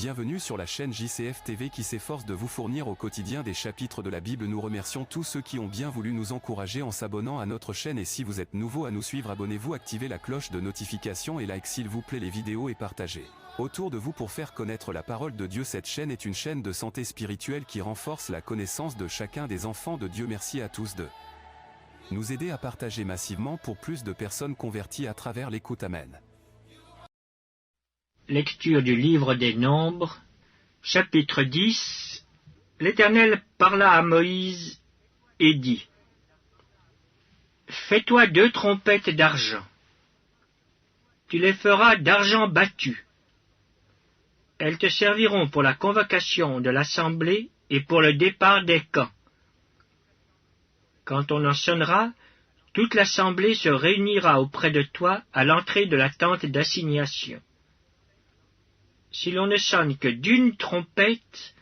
Bienvenue sur la chaîne JCF TV qui s'efforce de vous fournir au quotidien des chapitres de la Bible. Nous remercions tous ceux qui ont bien voulu nous encourager en s'abonnant à notre chaîne, et si vous êtes nouveau à nous suivre, abonnez-vous, activez la cloche de notification et like s'il vous plaît les vidéos et partagez autour de vous pour faire connaître la parole de Dieu. Cette chaîne est une chaîne de santé spirituelle qui renforce la connaissance de chacun des enfants de Dieu. Merci à tous de nous aider à partager massivement pour plus de personnes converties à travers l'écoute. Amen. Lecture du livre des Nombres, chapitre 10. L'Éternel parla à Moïse et dit: Fais-toi 2 trompettes d'argent. Tu les feras d'argent battu. Elles te serviront pour la convocation de l'assemblée et pour le départ des camps. Quand on en sonnera, toute l'assemblée se réunira auprès de toi à l'entrée de la tente d'assignation. Si l'on ne sonne que d'1 trompette,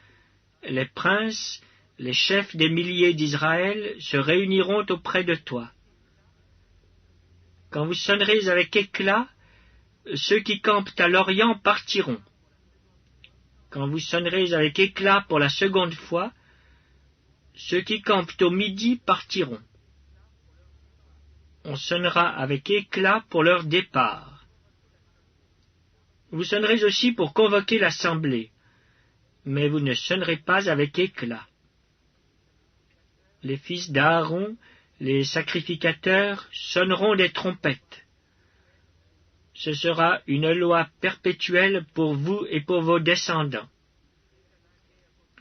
les princes, les chefs des milliers d'Israël se réuniront auprès de toi. Quand vous sonnerez avec éclat, ceux qui campent à l'Orient partiront. Quand vous sonnerez avec éclat pour la 2e fois, ceux qui campent au midi partiront. On sonnera avec éclat pour leur départ. Vous sonnerez aussi pour convoquer l'assemblée, mais vous ne sonnerez pas avec éclat. Les fils d'Aaron, les sacrificateurs, sonneront des trompettes. Ce sera une loi perpétuelle pour vous et pour vos descendants.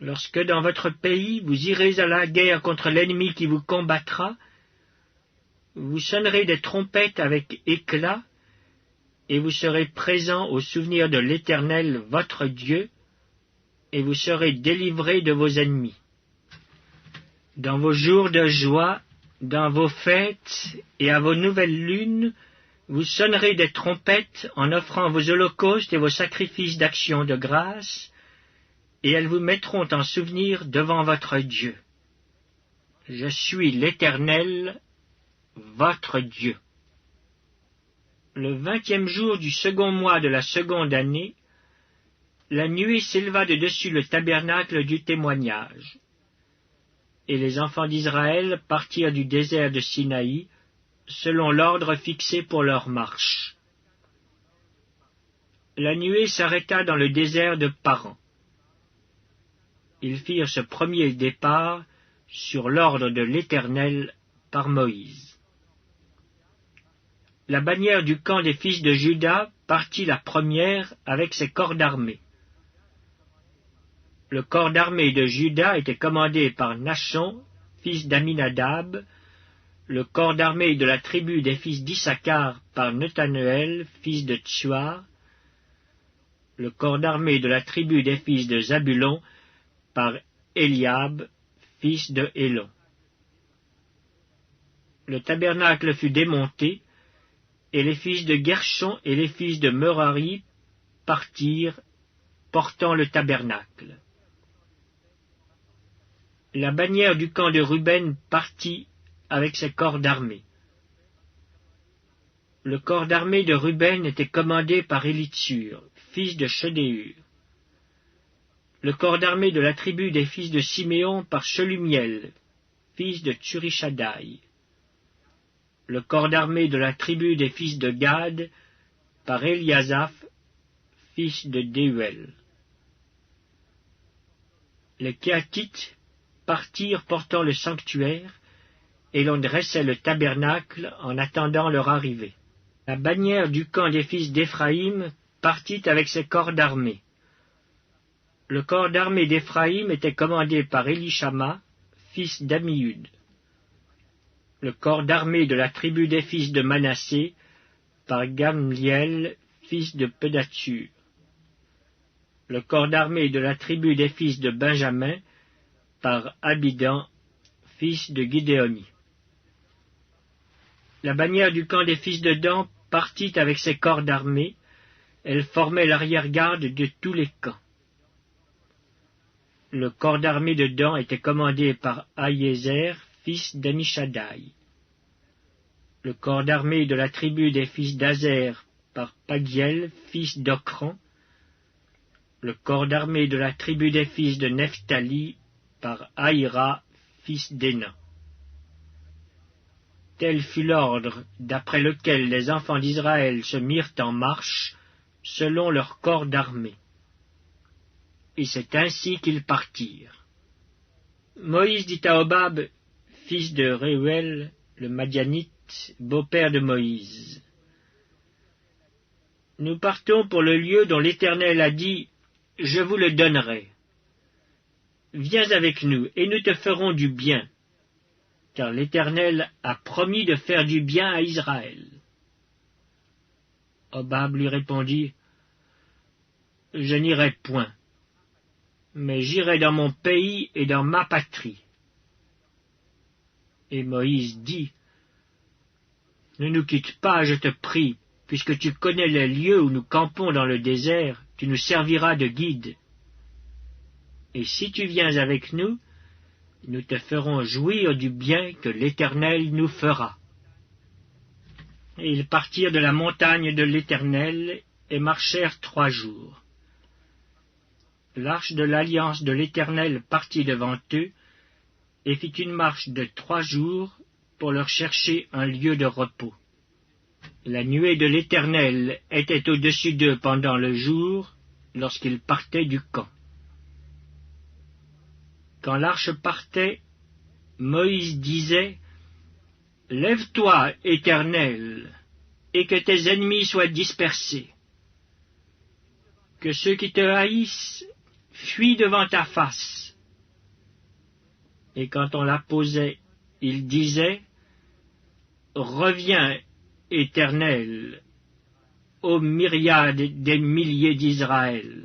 Lorsque dans votre pays vous irez à la guerre contre l'ennemi qui vous combattra, vous sonnerez des trompettes avec éclat, et vous serez présents au souvenir de l'Éternel votre Dieu, et vous serez délivrés de vos ennemis. Dans vos jours de joie, dans vos fêtes et à vos nouvelles lunes, vous sonnerez des trompettes en offrant vos holocaustes et vos sacrifices d'action de grâce, et elles vous mettront en souvenir devant votre Dieu. Je suis l'Éternel, votre Dieu. Le 20e jour du 2e mois de la 2e année, la nuée s'éleva de dessus le tabernacle du témoignage. Et les enfants d'Israël partirent du désert de Sinaï, selon l'ordre fixé pour leur marche. La nuée s'arrêta dans le désert de Paran. Ils firent ce premier départ sur l'ordre de l'Éternel par Moïse. La bannière du camp des fils de Juda partit la première avec ses corps d'armée. Le corps d'armée de Juda était commandé par Nachon, fils d'Aminadab, le corps d'armée de la tribu des fils d'Issachar par Nethaneël, fils de Tsuar, le corps d'armée de la tribu des fils de Zabulon par Eliab, fils de Hélon. Le tabernacle fut démonté, et les fils de Gershon et les fils de Merari partirent, portant le tabernacle. La bannière du camp de Ruben partit avec ses corps d'armée. Le corps d'armée de Ruben était commandé par Élitsur, fils de Shedéur. Le corps d'armée de la tribu des fils de Siméon par Shelumiel, fils de Tsurishaddaï. Le corps d'armée de la tribu des fils de Gad, par Eliasaph, fils de Déuel. Les Kéatites partirent portant le sanctuaire, et l'on dressait le tabernacle en attendant leur arrivée. La bannière du camp des fils d'Éphraïm partit avec ses corps d'armée. Le corps d'armée d'Éphraïm était commandé par Élishama, fils d'Ammiud. Le corps d'armée de la tribu des fils de Manassé, par Gamliel, fils de Pedatsur. Le corps d'armée de la tribu des fils de Benjamin, par Abidan, fils de Gidéoni. La bannière du camp des fils de Dan partit avec ses corps d'armée, elle formait l'arrière-garde de tous les camps. Le corps d'armée de Dan était commandé par Ahiézer, fils d'Amishadaï. Le corps d'armée de la tribu des fils d'Azer par Pagiel, fils d'Ocran. le corps d'armée de la tribu des fils de Nephtali, par Aïra, fils d'Énan. Tel fut l'ordre d'après lequel les enfants d'Israël se mirent en marche, selon leur corps d'armée. Et c'est ainsi qu'ils partirent. Moïse dit à Hobab, fils de Réuel, le Madianite, beau-père de Moïse: Nous partons pour le lieu dont l'Éternel a dit, je vous le donnerai. Viens avec nous, et nous te ferons du bien, car l'Éternel a promis de faire du bien à Israël. Hobab lui répondit, Je n'irai point, mais j'irai dans mon pays et dans ma patrie. Et Moïse dit, Ne nous quitte pas, je te prie, puisque tu connais les lieux où nous campons dans le désert, tu nous serviras de guide. Et si tu viens avec nous, nous te ferons jouir du bien que l'Éternel nous fera. Et ils partirent de la montagne de l'Éternel et marchèrent 3 jours. L'arche de l'alliance de l'Éternel partit devant eux et fit une marche de 3 jours pour leur chercher un lieu de repos. La nuée de l'Éternel était au-dessus d'eux pendant le jour, lorsqu'ils partaient du camp. Quand l'arche partait, Moïse disait, « Lève-toi, Éternel, et que tes ennemis soient dispersés. Que ceux qui te haïssent fuient devant ta face. » Et quand on la posait, il disait, « Reviens, Éternel, aux myriades des milliers d'Israël. »